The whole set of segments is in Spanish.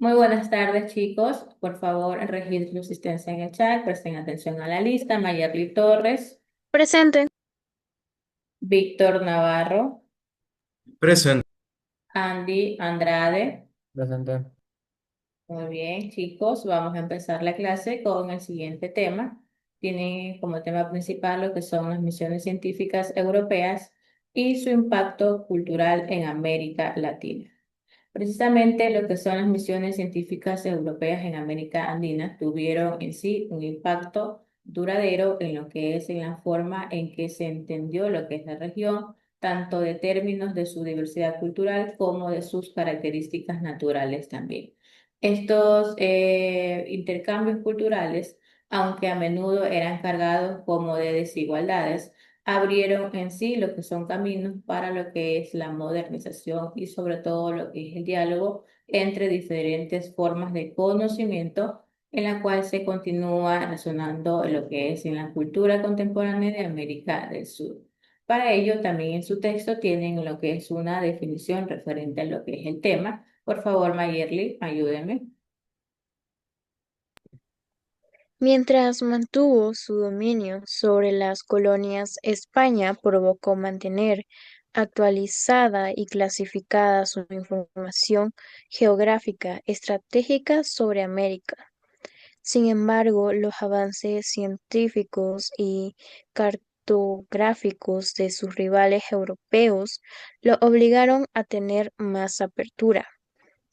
Muy buenas tardes, chicos. Por favor, registren su asistencia en el chat, presten atención a la lista. Mayerly Torres, Presente. Víctor Navarro, Presente. Andy Andrade. Presente. Muy bien, chicos, vamos a empezar la clase con el siguiente tema. Tiene como tema principal lo que son las misiones científicas europeas y su impacto cultural en América Latina. Precisamente lo que son las misiones científicas europeas en América Andina tuvieron en sí un impacto duradero en lo que es en la forma en que se entendió lo que es la región, tanto de términos de su diversidad cultural como de sus características naturales también. Estos intercambios culturales, aunque a menudo eran cargados como de desigualdades, abrieron en sí lo que son caminos para lo que es la modernización y sobre todo lo que es el diálogo entre diferentes formas de conocimiento en la cual se continúa resonando lo que es en la cultura contemporánea de América del Sur. Para ello, también en su texto tienen lo que es una definición referente a lo que es el tema. Por favor, Mayerly, ayúdeme. Mientras mantuvo su dominio sobre las colonias, España provocó mantener actualizada y clasificada su información geográfica estratégica sobre América. Sin embargo, los avances científicos y cartográficos de sus rivales europeos lo obligaron a tener más apertura.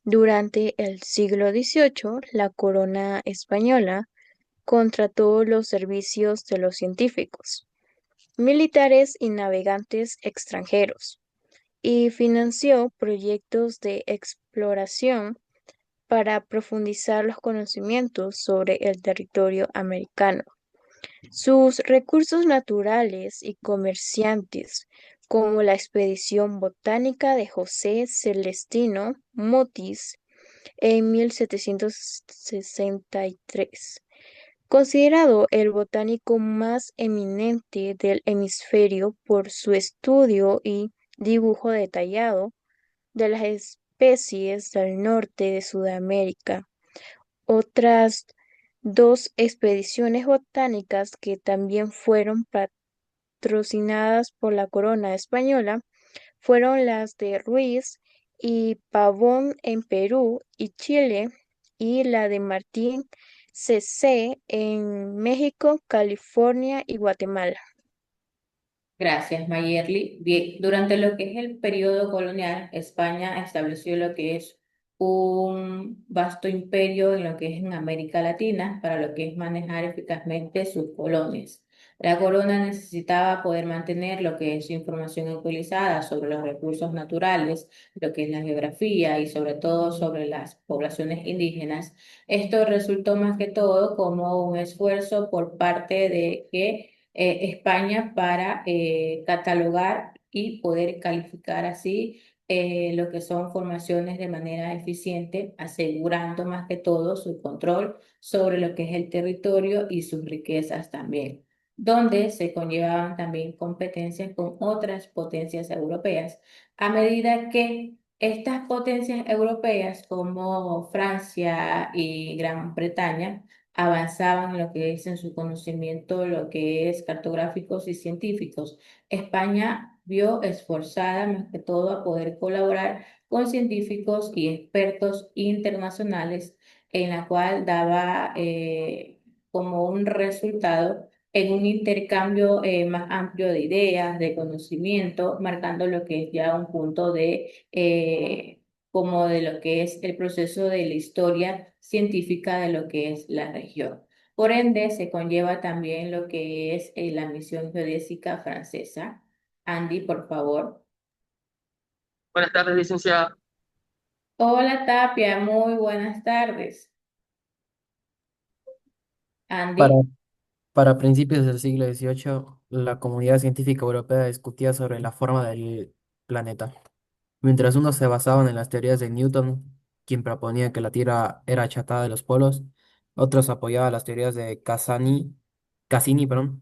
Durante el siglo XVIII, la corona española contrató los servicios de los científicos, militares y navegantes extranjeros, y financió proyectos de exploración para profundizar los conocimientos sobre el territorio americano. Sus recursos naturales y comerciantes, como la expedición botánica de José Celestino Mutis en 1763, considerado el botánico más eminente del hemisferio por su estudio y dibujo detallado de las especies del norte de Sudamérica. Otras dos expediciones botánicas que también fueron patrocinadas por la corona española fueron las de Ruiz y Pavón en Perú y Chile, y la de Martín C.C. en México, California y Guatemala. Gracias, Mayerly. Bien, durante lo que es el periodo colonial, España estableció lo que es un vasto imperio en lo que es en América Latina para lo que es manejar eficazmente sus colonias. La corona necesitaba poder mantener lo que es su información actualizada sobre los recursos naturales, lo que es la geografía y sobre todo sobre las poblaciones indígenas. Esto resultó más que todo como un esfuerzo por parte de que España para catalogar y poder calificar así lo que son formaciones de manera eficiente, asegurando más que todo su control sobre lo que es el territorio y sus riquezas también, donde se conllevaban también competencias con otras potencias europeas, a medida que estas potencias europeas como Francia y Gran Bretaña avanzaban en lo que es en su conocimiento, lo que es cartográficos y científicos. España vio esforzada más que todo a poder colaborar con científicos y expertos internacionales, en la cual daba como un resultado en un intercambio más amplio de ideas, de conocimiento, marcando lo que es ya un punto de como de lo que es el proceso de la historia científica de lo que es la región. Por ende, se conlleva también lo que es la misión geodésica francesa. Andy, por favor. Buenas tardes, licenciada. Hola, Tapia, muy buenas tardes. Para, Andy. para principios del siglo XVIII, la comunidad científica europea discutía sobre la forma del planeta. Mientras unos se basaban en las teorías de Newton, quien proponía que la Tierra era achatada de los polos, otros apoyaban las teorías de Cassini, perdón,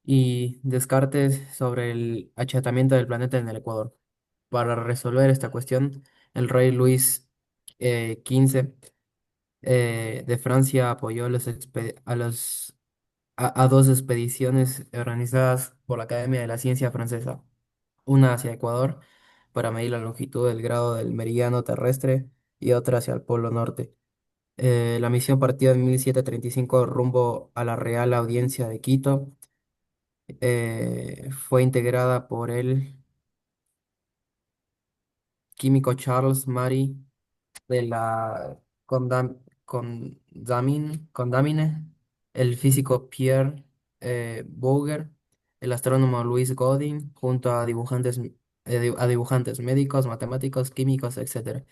y Descartes sobre el achatamiento del planeta en el Ecuador. Para resolver esta cuestión, el rey Luis XV de Francia apoyó a dos expediciones organizadas por la Academia de la Ciencia Francesa, una hacia Ecuador para medir la longitud del grado del meridiano terrestre y otra hacia el Polo Norte. La misión partió en 1735 rumbo a la Real Audiencia de Quito. Fue integrada por el químico Charles Marie de la Condamine, el físico Pierre Bouguer, el astrónomo Louis Godin, junto a a dibujantes médicos, matemáticos, químicos, etcétera.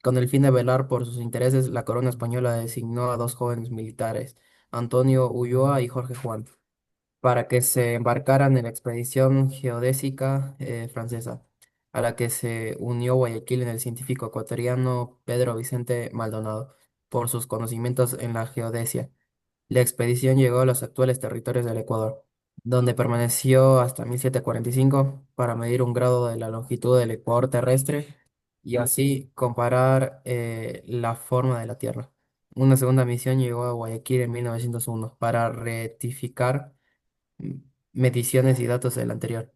Con el fin de velar por sus intereses, la corona española designó a dos jóvenes militares, Antonio Ulloa y Jorge Juan, para que se embarcaran en la expedición geodésica francesa, a la que se unió Guayaquil en el científico ecuatoriano Pedro Vicente Maldonado, por sus conocimientos en la geodesia. La expedición llegó a los actuales territorios del Ecuador, donde permaneció hasta 1745 para medir un grado de la longitud del ecuador terrestre y así comparar la forma de la Tierra. Una segunda misión llegó a Guayaquil en 1901 para rectificar mm, mediciones y datos del anterior.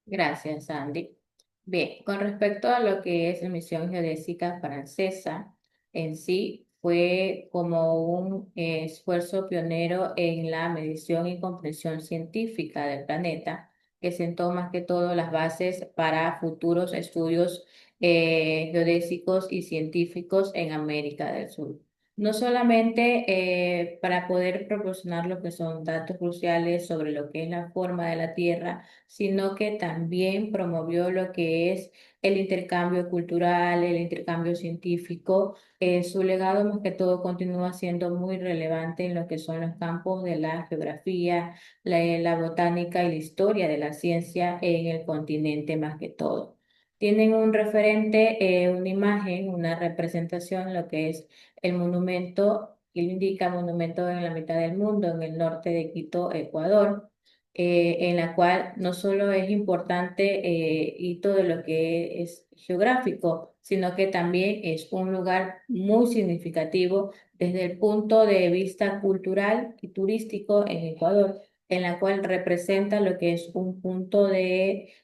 Gracias, Andy. Bien, con respecto a lo que es la misión geodésica francesa, en sí fue como un esfuerzo pionero en la medición y comprensión científica del planeta, que sentó más que todo las bases para futuros estudios geodésicos y científicos en América del Sur. No solamente para poder proporcionar lo que son datos cruciales sobre lo que es la forma de la Tierra, sino que también promovió lo que es el intercambio cultural, el intercambio científico. Su legado más que todo continúa siendo muy relevante en lo que son los campos de la geografía, la botánica y la historia de la ciencia en el continente más que todo. Tienen un referente, una imagen, una representación, lo que es el monumento, que lo indica monumento en la mitad del mundo, en el norte de Quito, Ecuador, en la cual no solo es importante y todo lo que es geográfico, sino que también es un lugar muy significativo desde el punto de vista cultural y turístico en Ecuador, en la cual representa lo que es un punto de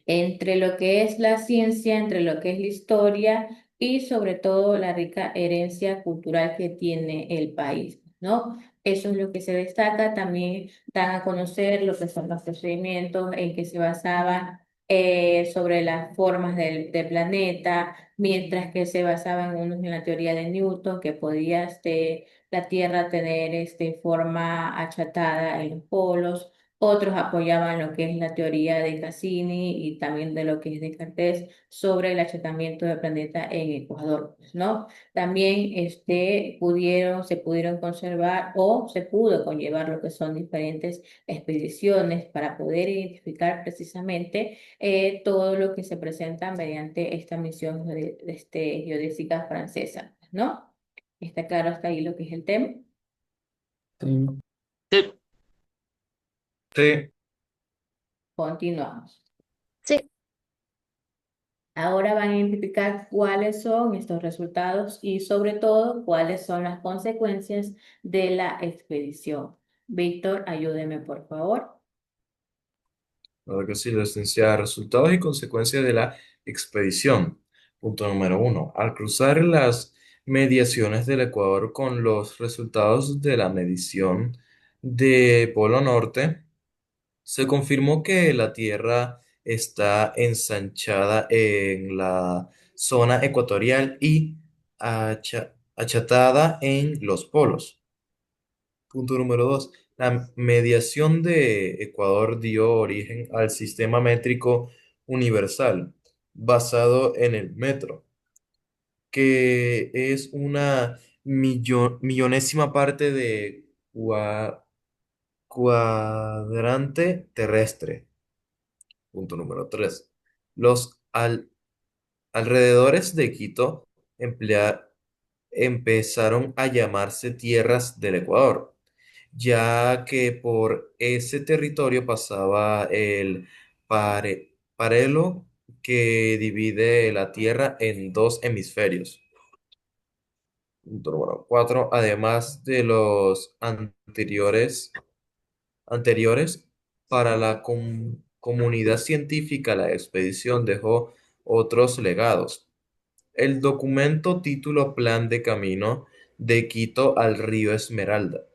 entre lo que es la ciencia, entre lo que es la historia y sobre todo la rica herencia cultural que tiene el país, ¿no? Eso es lo que se destaca. También dan a conocer lo que son los procedimientos en que se basaban sobre las formas del planeta, mientras que se basaban unos en la teoría de Newton, que podía la Tierra tener forma achatada en los polos. Otros apoyaban lo que es la teoría de Cassini y también de lo que es Descartes sobre el achatamiento del planeta en Ecuador, pues, ¿no? También se pudieron conservar o se pudo conllevar lo que son diferentes expediciones para poder identificar precisamente todo lo que se presenta mediante esta misión geodésica francesa, ¿no? ¿Está claro hasta ahí lo que es el tema? Sí. Sí, sí. Continuamos. Sí, Ahora van a identificar cuáles son estos resultados y sobre todo cuáles son las consecuencias de la expedición. Víctor, ayúdeme por favor. Claro que sí, licenciada. Resultados y consecuencias de la expedición. Punto número uno. Al cruzar las mediaciones del Ecuador con los resultados de la medición de Polo Norte, se confirmó que la Tierra está ensanchada en la zona ecuatorial y achatada en los polos. Punto número dos. La mediación de Ecuador dio origen al sistema métrico universal basado en el metro, que es una millonésima parte de cuadrante terrestre. Punto número tres. Los alrededores de Quito empezaron a llamarse tierras del Ecuador, ya que por ese territorio pasaba el parelo que divide la Tierra en dos hemisferios. Punto número 4. Además de los anteriores, para la comunidad científica, la expedición dejó otros legados. El documento título Plan de Camino de Quito al río Esmeraldas,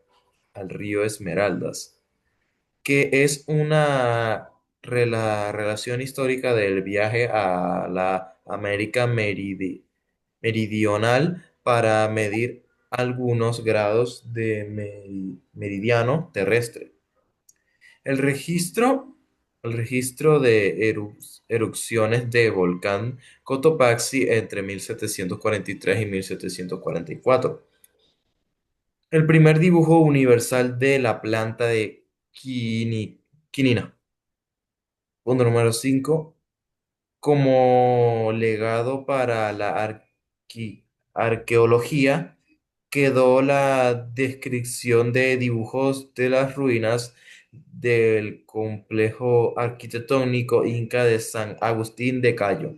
que es una relación histórica del viaje a la América meridional para medir algunos grados de meridiano terrestre. El registro, el registro de erupciones de volcán Cotopaxi entre 1743 y 1744. El primer dibujo universal de la planta de quinina. Punto número 5. Como legado para la arqueología, quedó la descripción de dibujos de las ruinas del complejo arquitectónico inca de San Agustín de Cayo.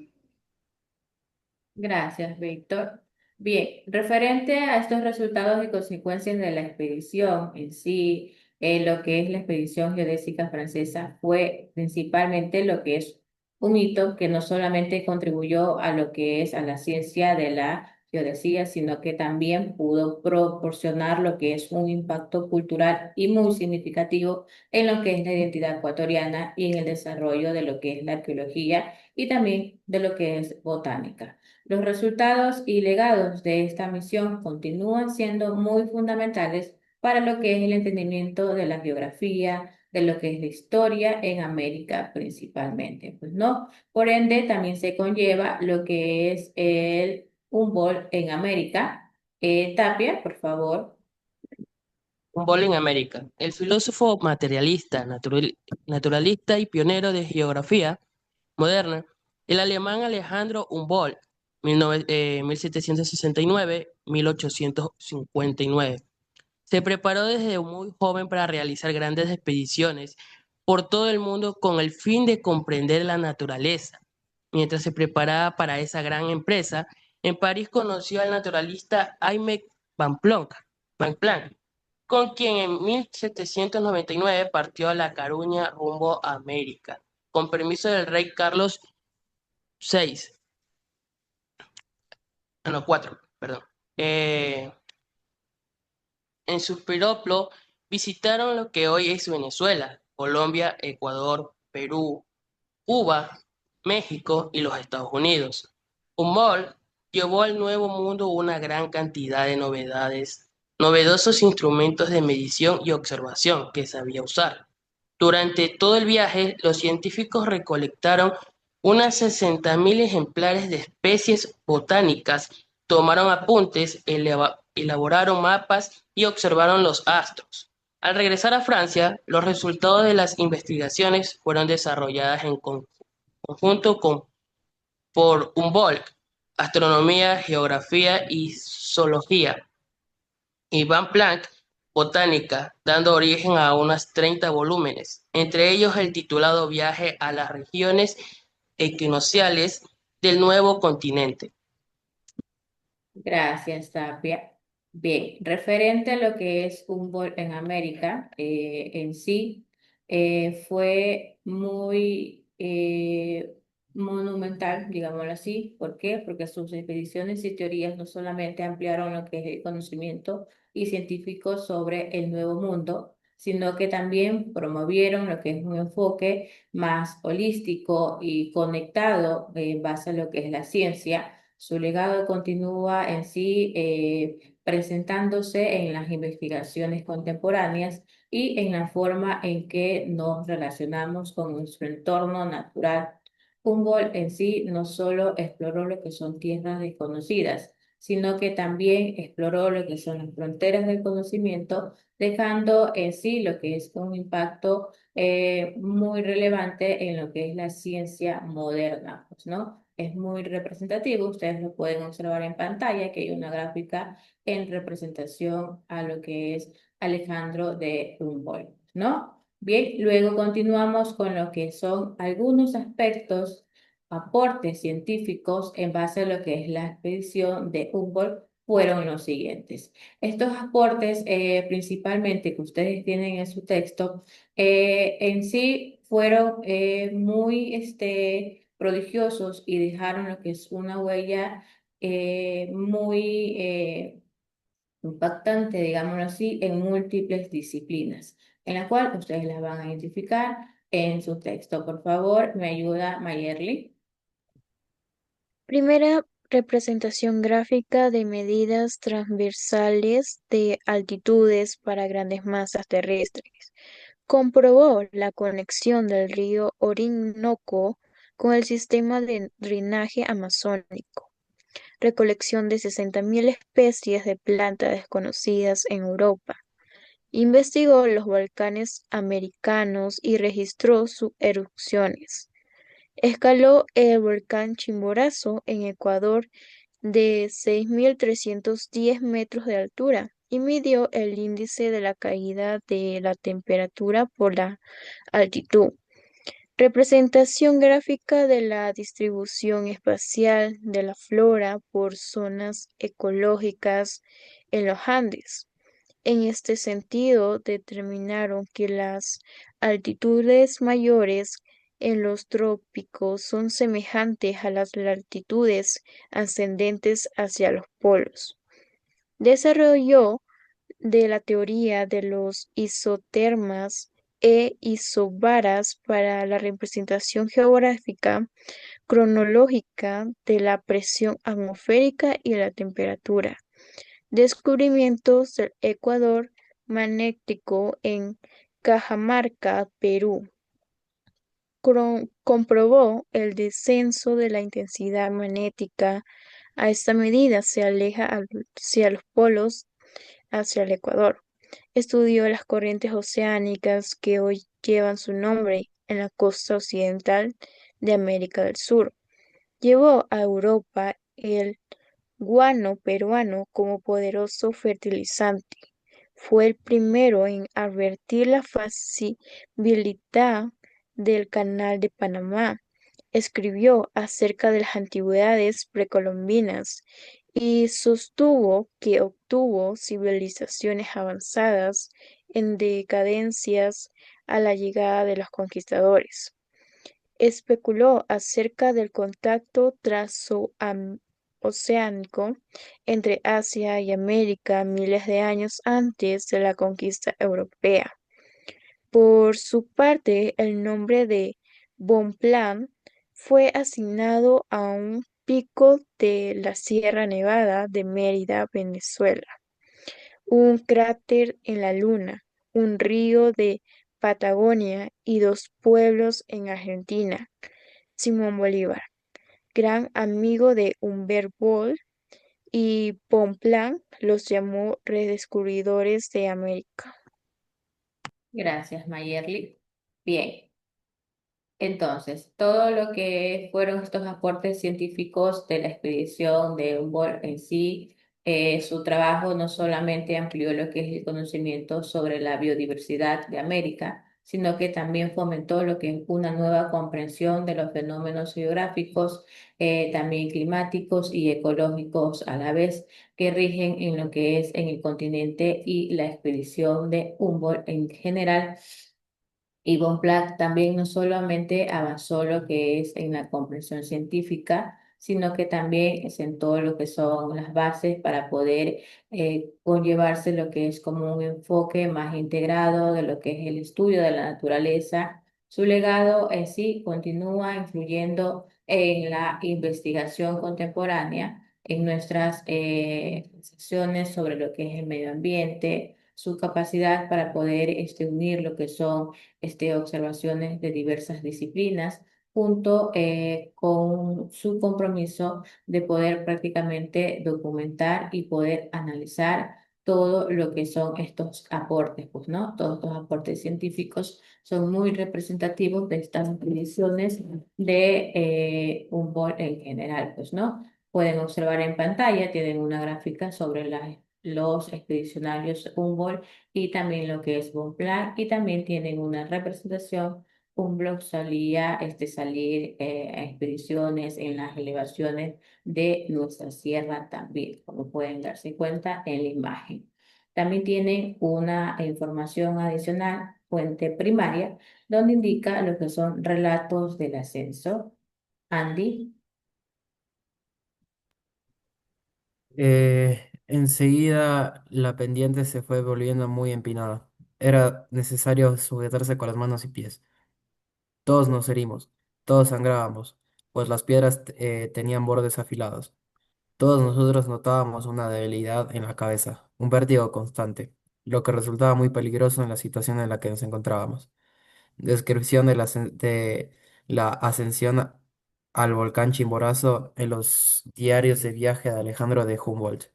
Gracias, Víctor. Bien, referente a estos resultados y consecuencias de la expedición en sí, lo que es la expedición geodésica francesa fue principalmente lo que es un hito que no solamente contribuyó a lo que es a la ciencia de la geodesía, sino que también pudo proporcionar lo que es un impacto cultural y muy significativo en lo que es la identidad ecuatoriana y en el desarrollo de lo que es la arqueología y también de lo que es botánica. Los resultados y legados de esta misión continúan siendo muy fundamentales para lo que es el entendimiento de la geografía, de lo que es la historia en América principalmente, pues no. Por ende, también se conlleva lo que es el Humboldt en América. Tapia, por favor. Humboldt en América. El filósofo materialista, naturalista y pionero de geografía moderna, el alemán Alejandro Humboldt, 1769-1859, se preparó desde muy joven para realizar grandes expediciones por todo el mundo con el fin de comprender la naturaleza. Mientras se preparaba para esa gran empresa, en París conoció al naturalista Aimé Van Planck, con quien en 1799 partió a La Coruña rumbo a América, con permiso del rey Carlos VI, no, 4, perdón. Eh, en su periplo visitaron lo que hoy es Venezuela, Colombia, Ecuador, Perú, Cuba, México y los Estados Unidos. Humboldt llevó al Nuevo Mundo una gran cantidad de novedosos instrumentos de medición y observación que sabía usar. Durante todo el viaje, los científicos recolectaron unas 60.000 ejemplares de especies botánicas, tomaron apuntes, elaboraron mapas y observaron los astros. Al regresar a Francia, los resultados de las investigaciones fueron desarrolladas en conjunto por Humboldt, astronomía, geografía y zoología, y Van Planck, botánica, dando origen a unos 30 volúmenes, entre ellos el titulado Viaje a las regiones equinocciales del nuevo continente. Gracias, Tapia. Bien, referente a lo que es Humboldt en América, en sí, fue muy monumental, digámoslo así. ¿Por qué? Porque sus expediciones y teorías no solamente ampliaron lo que es el conocimiento y científico sobre el Nuevo Mundo, sino que también promovieron lo que es un enfoque más holístico y conectado en base a lo que es la ciencia. Su legado continúa en sí presentándose en las investigaciones contemporáneas y en la forma en que nos relacionamos con nuestro entorno natural. Humboldt en sí no solo exploró lo que son tierras desconocidas, sino que también exploró lo que son las fronteras del conocimiento, dejando en sí lo que es un impacto muy relevante en lo que es la ciencia moderna, pues, ¿no? Es muy representativo, ustedes lo pueden observar en pantalla, que hay una gráfica en representación a lo que es Alejandro de Humboldt, ¿no? Bien, luego continuamos con lo que son algunos aspectos aportes científicos en base a lo que es la expedición de Humboldt fueron los siguientes. Estos aportes, principalmente que ustedes tienen en su texto, en sí fueron muy prodigiosos y dejaron lo que es una huella muy impactante, digámoslo así, en múltiples disciplinas, en la cual ustedes las van a identificar en su texto. Por favor, me ayuda Mayerly. Primera representación gráfica de medidas transversales de altitudes para grandes masas terrestres. Comprobó la conexión del río Orinoco con el sistema de drenaje amazónico. Recolección de 60.000 especies de plantas desconocidas en Europa. Investigó los volcanes americanos y registró sus erupciones. Escaló el volcán Chimborazo en Ecuador de 6.310 metros de altura y midió el índice de la caída de la temperatura por la altitud. Representación gráfica de la distribución espacial de la flora por zonas ecológicas en los Andes. En este sentido, determinaron que las altitudes mayores en los trópicos son semejantes a las latitudes ascendentes hacia los polos. Desarrolló de la teoría de los isotermas e isobaras para la representación geográfica cronológica de la presión atmosférica y la temperatura. Descubrimientos del Ecuador magnético en Cajamarca, Perú. Comprobó el descenso de la intensidad magnética. A esta medida se aleja hacia los polos, hacia el Ecuador. Estudió las corrientes oceánicas que hoy llevan su nombre en la costa occidental de América del Sur. Llevó a Europa el guano peruano como poderoso fertilizante. Fue el primero en advertir la facilidad del Canal de Panamá. Escribió acerca de las antigüedades precolombinas y sostuvo que obtuvo civilizaciones avanzadas en decadencias a la llegada de los conquistadores. Especuló acerca del contacto transoceánico entre Asia y América miles de años antes de la conquista europea. Por su parte, el nombre de Bonpland fue asignado a un pico de la Sierra Nevada de Mérida, Venezuela, un cráter en la Luna, un río de Patagonia y dos pueblos en Argentina. Simón Bolívar, gran amigo de Humboldt y Bonpland, los llamó redescubridores de América. Gracias, Mayerly. Bien. Entonces, todo lo que fueron estos aportes científicos de la expedición de Humboldt en sí, su trabajo no solamente amplió lo que es el conocimiento sobre la biodiversidad de América, sino que también fomentó lo que es una nueva comprensión de los fenómenos geográficos, también climáticos y ecológicos a la vez, que rigen en lo que es en el continente y la expedición de Humboldt en general. Y Von Platt también no solamente avanzó lo que es en la comprensión científica, sino que también sentó lo que son las bases para poder conllevarse lo que es como un enfoque más integrado de lo que es el estudio de la naturaleza. Su legado en sí continúa influyendo en la investigación contemporánea, en nuestras secciones sobre lo que es el medio ambiente, su capacidad para poder unir lo que son observaciones de diversas disciplinas, junto con su compromiso de poder prácticamente documentar y poder analizar todo lo que son estos aportes, pues, ¿no? Todos estos aportes científicos son muy representativos de estas expediciones de Humboldt en general, pues, ¿no? Pueden observar en pantalla, tienen una gráfica sobre los expedicionarios Humboldt y también lo que es Bonpland y también tienen una representación Humboldt solía salir a expediciones en las elevaciones de nuestra sierra también, como pueden darse cuenta en la imagen. También tienen una información adicional, fuente primaria, donde indica lo que son relatos del ascenso. Andy. Enseguida la pendiente se fue volviendo muy empinada. Era necesario sujetarse con las manos y pies. Todos nos herimos, todos sangrábamos, pues las piedras tenían bordes afilados. Todos nosotros notábamos una debilidad en la cabeza, un vértigo constante, lo que resultaba muy peligroso en la situación en la que nos encontrábamos. Descripción de la ascensión al volcán Chimborazo en los diarios de viaje de Alejandro de Humboldt.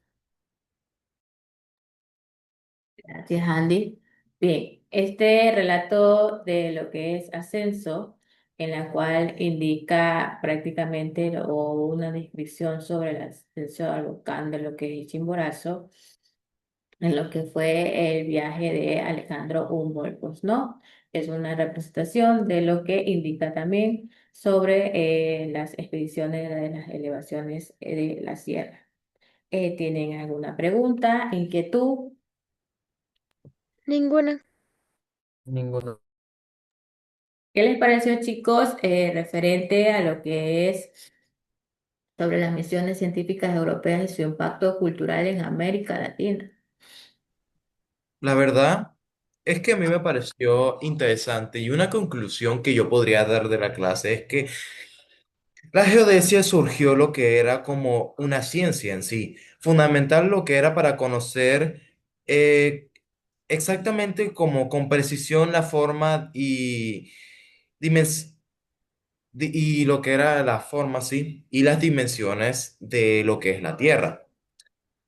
Gracias, Andy. Bien, este relato de lo que es ascenso, en la cual indica prácticamente o una descripción sobre el ascenso al volcán de lo que es Chimborazo, en lo que fue el viaje de Alejandro Humboldt, pues no, es una representación de lo que indica también sobre las expediciones de las elevaciones de la sierra. ¿Tienen alguna pregunta, inquietud? Ninguna. Ninguno. ¿Qué les pareció, chicos, referente a lo que es sobre las misiones científicas europeas y su impacto cultural en América Latina? La verdad es que a mí me pareció interesante y una conclusión que yo podría dar de la clase es que la geodesia surgió lo que era como una ciencia en sí, fundamental lo que era para conocer eh, exactamente como con precisión la forma dimens- y lo que era la forma, sí, y las dimensiones de lo que es la Tierra.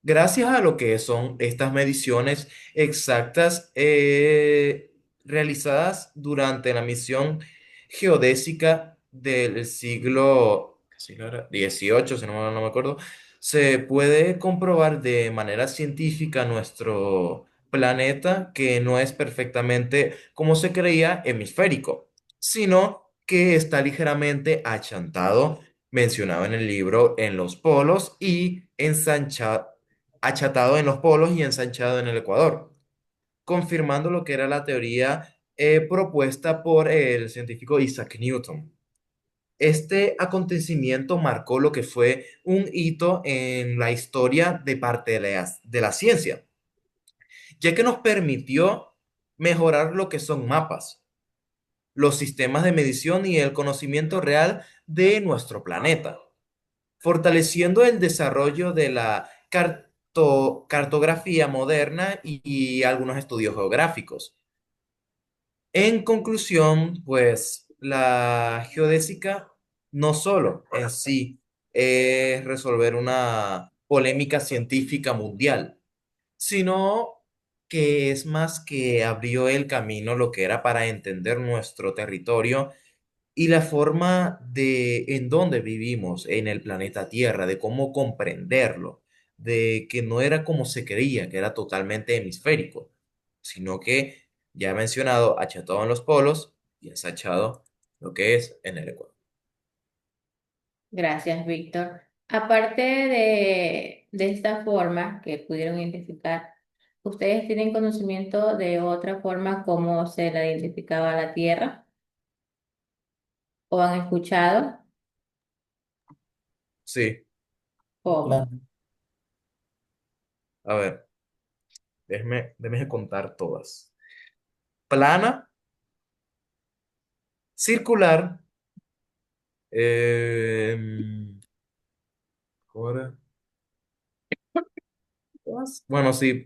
Gracias a lo que son estas mediciones exactas realizadas durante la misión geodésica del ¿qué siglo era? 18, si no me acuerdo, se puede comprobar de manera científica nuestro planeta que no es perfectamente como se creía hemisférico, sino que está ligeramente achantado, mencionado en el libro, en los polos y ensanchado achatado en los polos y ensanchado en el ecuador, confirmando lo que era la teoría propuesta por el científico Isaac Newton. Este acontecimiento marcó lo que fue un hito en la historia de parte de la ciencia, ya que nos permitió mejorar lo que son mapas, los sistemas de medición y el conocimiento real de nuestro planeta, fortaleciendo el desarrollo de la cartografía moderna y algunos estudios geográficos. En conclusión, pues la geodésica no solo en sí es resolver una polémica científica mundial, sino que es más que abrió el camino lo que era para entender nuestro territorio y la forma de en dónde vivimos en el planeta Tierra, de cómo comprenderlo, de que no era como se creía, que era totalmente hemisférico, sino que, ya he mencionado, achatado en los polos y ensachado lo que es en el Ecuador. Gracias, Víctor. Aparte de esta forma que pudieron identificar, ¿ustedes tienen conocimiento de otra forma cómo se la identificaba la Tierra? ¿O han escuchado? Sí, ¿Cómo? a ver, déjeme contar todas. Plana, circular, eh, ¿cómo era? Bueno, sí,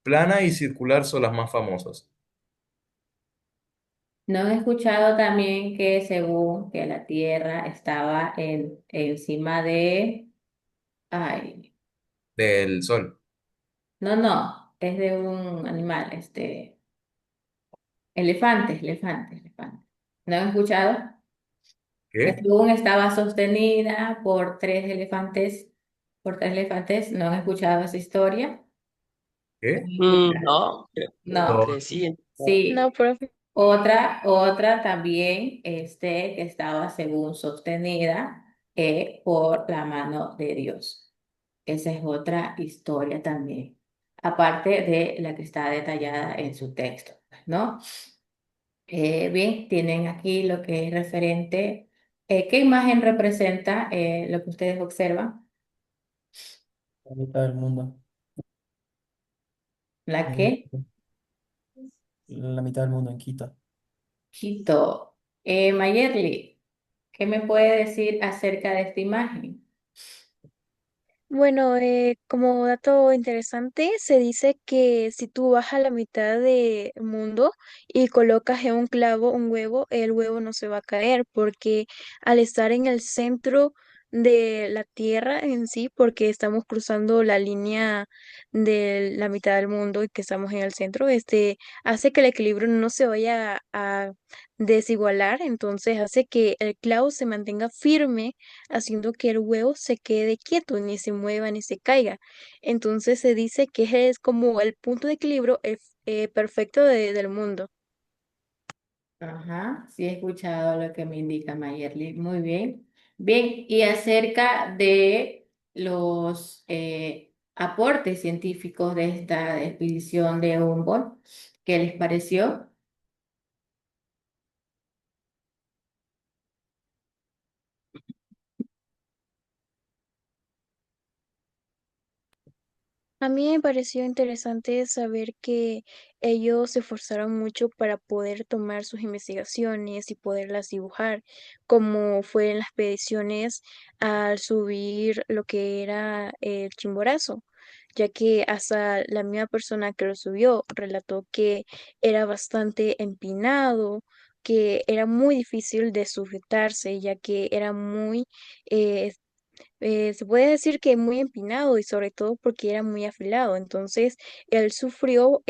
plana y circular son las más famosas. ¿No han escuchado también que según que la Tierra estaba encima de... Ay, Del sol. no, no, es de un animal, elefante. ¿No han escuchado? Que ¿Qué? según estaba sostenida por tres elefantes, ¿no han escuchado esa historia? ¿La han ¿Qué? escuchado? No, creo No, que sí. No, sí, profe. Otra también que estaba según sostenida por la mano de Dios. Esa es otra historia también, aparte de la que está detallada en su texto, ¿no? Bien, tienen aquí lo que es referente. ¿Qué imagen representa lo que ustedes observan? La mitad del mundo. ¿La En qué? la mitad del mundo en Quito. Quito. Mayerly, ¿qué me puede decir acerca de esta imagen? Bueno, como dato interesante, se dice que si tú vas a la mitad del mundo y colocas en un clavo un huevo, el huevo no se va a caer porque al estar en el centro de la Tierra en sí, porque estamos cruzando la línea de la mitad del mundo y que estamos en el centro, hace que el equilibrio no se vaya a desigualar, entonces hace que el clavo se mantenga firme haciendo que el huevo se quede quieto, ni se mueva ni se caiga. Entonces se dice que es como el punto de equilibrio perfecto del mundo. Ajá, sí he escuchado lo que me indica Mayerly. Muy bien. Bien, y acerca de los aportes científicos de esta expedición de Humboldt, ¿qué les pareció? A mí me pareció interesante saber que ellos se esforzaron mucho para poder tomar sus investigaciones y poderlas dibujar, como fue en las expediciones al subir lo que era el Chimborazo, ya que hasta la misma persona que lo subió relató que era bastante empinado, que era muy difícil de sujetarse, ya que era muy eh, se puede decir que muy empinado y sobre todo porque era muy afilado. Entonces, él sufrió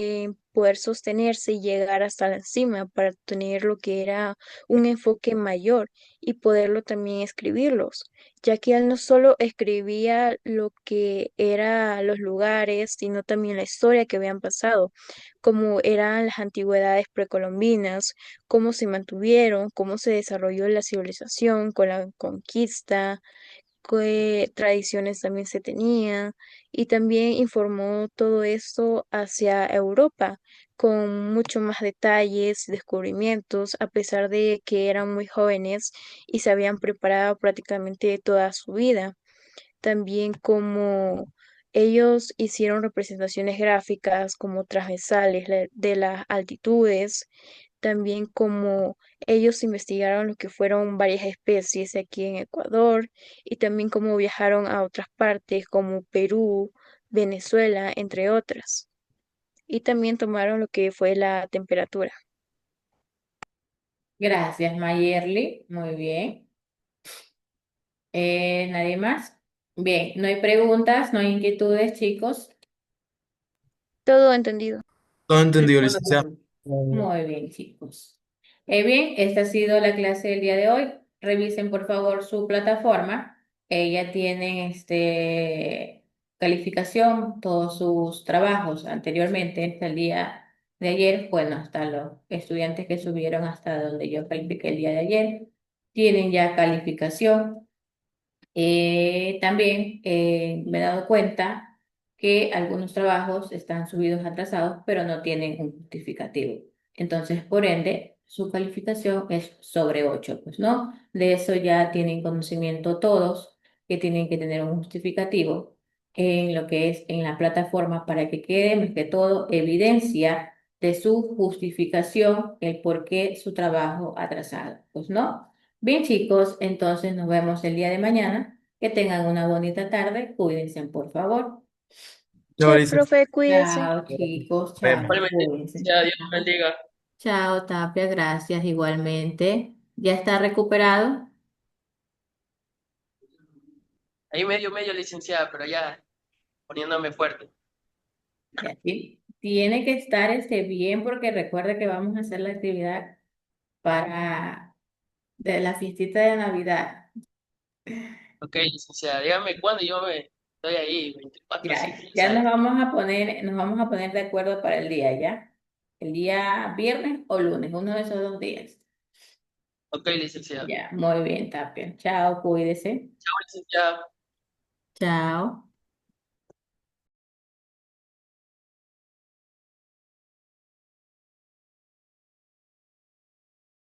poder sostenerse y llegar hasta la cima para tener lo que era un enfoque mayor y poderlo también escribirlos, ya que él no solo escribía lo que eran los lugares, sino también la historia que habían pasado, como eran las antigüedades precolombinas, cómo se mantuvieron, cómo se desarrolló la civilización con la conquista, qué tradiciones también se tenía y también informó todo esto hacia Europa con mucho más detalles y descubrimientos, a pesar de que eran muy jóvenes y se habían preparado prácticamente toda su vida. También como ellos hicieron representaciones gráficas como transversales de las altitudes, también como ellos investigaron lo que fueron varias especies aquí en Ecuador y también cómo viajaron a otras partes como Perú, Venezuela, entre otras. Y también tomaron lo que fue la temperatura. Gracias, Mayerly. Muy bien. ¿Nadie más? Bien, no hay preguntas, no hay inquietudes, chicos. Todo entendido. Todo Sí, entendido, bueno, licenciado. Muy bien, chicos. Bien, esta ha sido la clase del día de hoy. Revisen por favor su plataforma. Ya tienen calificación, todos sus trabajos anteriormente, hasta el día de ayer. Bueno, hasta los estudiantes que subieron hasta donde yo califiqué el día de ayer, tienen ya calificación. También me he dado cuenta que algunos trabajos están subidos atrasados, pero no tienen un justificativo. Entonces, por ende, su calificación es sobre 8, pues no. De eso ya tienen conocimiento todos, que tienen que tener un justificativo en lo que es en la plataforma para que quede más que todo evidencia de su justificación, el por qué su trabajo atrasado, pues no. Bien, chicos, entonces nos vemos el día de mañana. Que tengan una bonita tarde. Cuídense, por favor. Chao, Che, licenciado. profe, cuídese. Chao, chicos. Vemos. Chao, igualmente, cuídense. sea Dios los bendiga. Chao, Tapia. Gracias igualmente. ¿Ya está recuperado? Ahí medio licenciada, pero ya poniéndome fuerte. Ya, tiene que estar bien porque recuerda que vamos a hacer la actividad para de la fiestita de Navidad. Ok, licenciada, dígame cuándo yo me estoy ahí, 24, Ya, sí, ya ya sabe. nos vamos a poner de acuerdo para el día, ¿ya? el día viernes o lunes, uno de esos 2 días. Ok, licenciada. Ya, muy bien, Tapia. Chao, cuídese. Chao, licenciada. Chao.